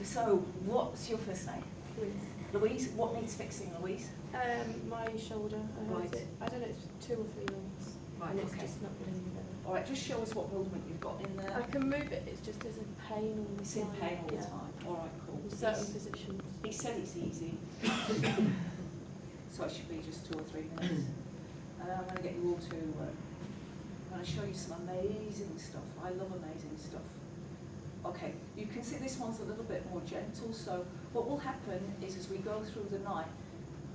So, what's your first name? Louise. Louise, what needs fixing, Louise? My shoulder. I Right. had it, I don't know, it's 2 or 3 months. Right, And it's okay. just not getting any better. All right, just show us what movement you've got in there. I can move it, it's just there's a pain all the It's in time. pain all the Yeah. time. All right, cool. Certain positions. He said it's easy. So it should be just 2 or 3 minutes. And I'm going to get you all to, I'm going to show you some amazing stuff. I love amazing stuff. Okay, you can see this one's a little bit more gentle, so what will happen is as we go through the night,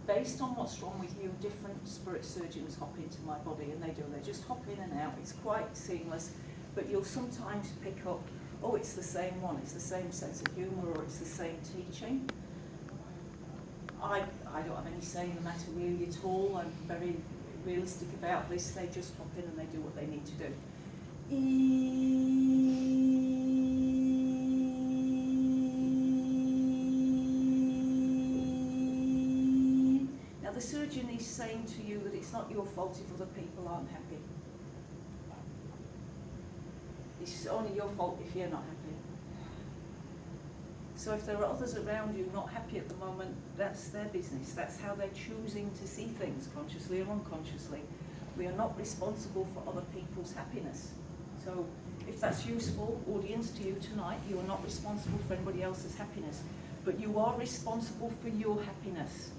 based on what's wrong with you, different spirit surgeons hop into my body, and they just hop in and out. It's quite seamless, but you'll sometimes pick up, oh, it's the same one, it's the same sense of humour, or it's the same teaching. I don't have any say in the matter really at all. I'm very realistic about this. They just hop in and they do what they need to do. Now the surgeon is saying to you that it's not your fault if other people aren't happy. It's only your fault if you're not happy. So if there are others around you not happy at the moment, that's their business. That's how they're choosing to see things, consciously or unconsciously. We are not responsible for other people's happiness. So if that's useful, audience, to you tonight, you are not responsible for anybody else's happiness, but you are responsible for your happiness.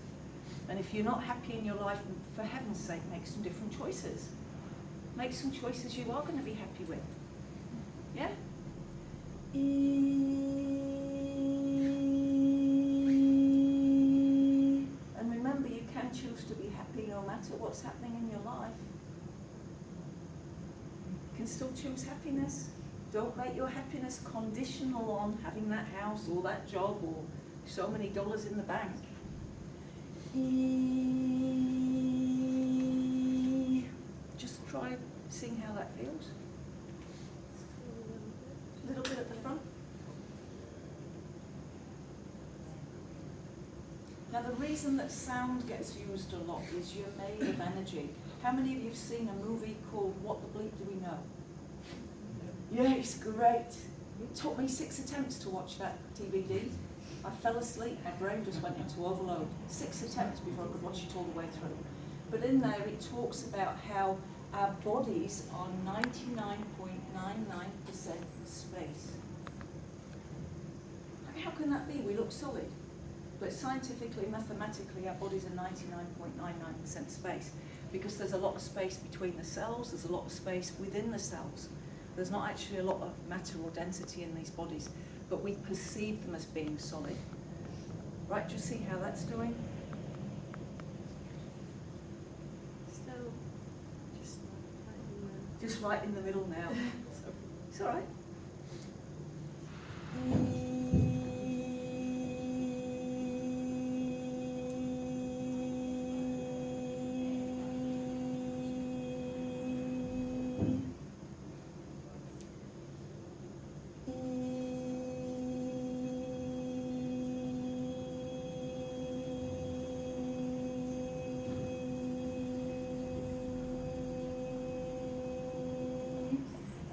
And if you're not happy in your life, for heaven's sake, make some different choices. Make some choices you are going to be happy with. Yeah? And remember, you can choose to be happy no matter what's happening in your life. You can still choose happiness. Don't make your happiness conditional on having that house or that job or so many dollars in the bank. Just try seeing how that feels. A little bit at the front. Now the reason that sound gets used a lot is you're made of energy. How many of you have seen a movie called What the Bleep Do We Know? Yeah, it's great. It took me 6 attempts to watch that DVD. I fell asleep, my brain just went into overload. 6 attempts before I could watch it all the way through. But in there it talks about how our bodies are 99.99% space. How can that be? We look solid. But scientifically, mathematically, our bodies are 99.99% space because there's a lot of space between the cells, there's a lot of space within the cells. There's not actually a lot of matter or density in these bodies, but we perceive them as being solid. Right, just see how that's doing? Still Just right in the middle now. It's all right.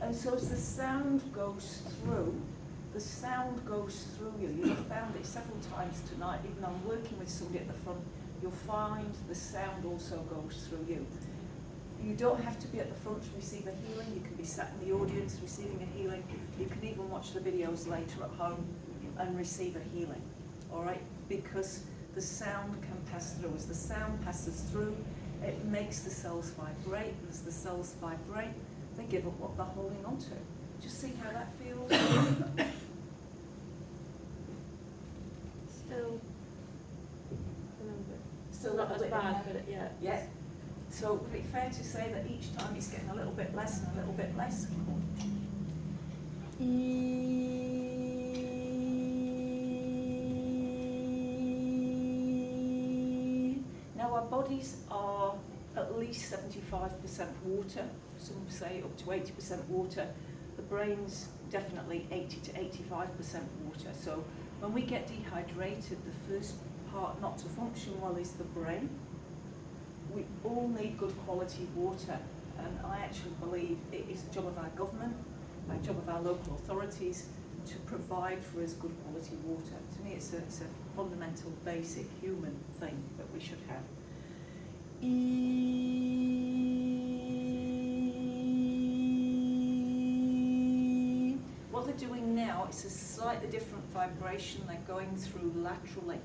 And so as the sound goes through you. You've found it several times tonight, even though I'm working with somebody at the front, you'll find the sound also goes through you. You don't have to be at the front to receive a healing. You can be sat in the audience receiving a healing. You can even watch the videos later at home and receive a healing, all right? Because the sound can pass through. As the sound passes through, it makes the cells vibrate. As the cells vibrate, they give up what they're holding on to. Just see how that feels. Still a little bit. Still Not as bit bad, but yeah. Yeah. So would it be fair to say that each time it's getting a little bit less and a little bit less? Now our bodies are at least 75% water. Some say up to 80% water. The brain's definitely 80 to 85% water. So when we get dehydrated, the first part not to function well is the brain. We all need good quality water, and I actually believe it is the job of our government, the job of our local authorities to provide for us good quality water. To me, it's a fundamental, basic human thing that we should have. What they're doing now is a slightly different vibration. They're going through laterally.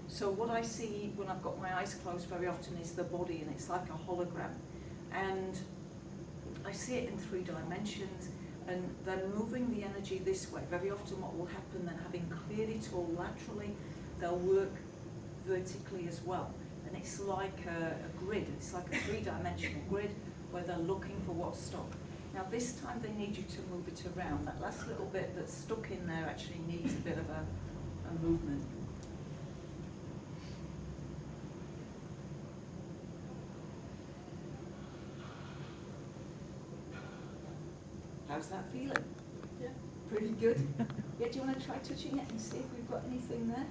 So what I see when I've got my eyes closed very often is the body, and it's like a hologram. And I see it in 3 dimensions, and they're moving the energy this way. Very often what will happen, then having cleared it all laterally, they'll work vertically as well. And it's like a grid, it's like a 3-dimensional grid where they're looking for what's stuck. Now this time they need you to move it around. That last little bit that's stuck in there actually needs a bit of a movement. How's that feeling? Yeah. Pretty good? Yeah, do you want to try touching it and see if we've got anything there?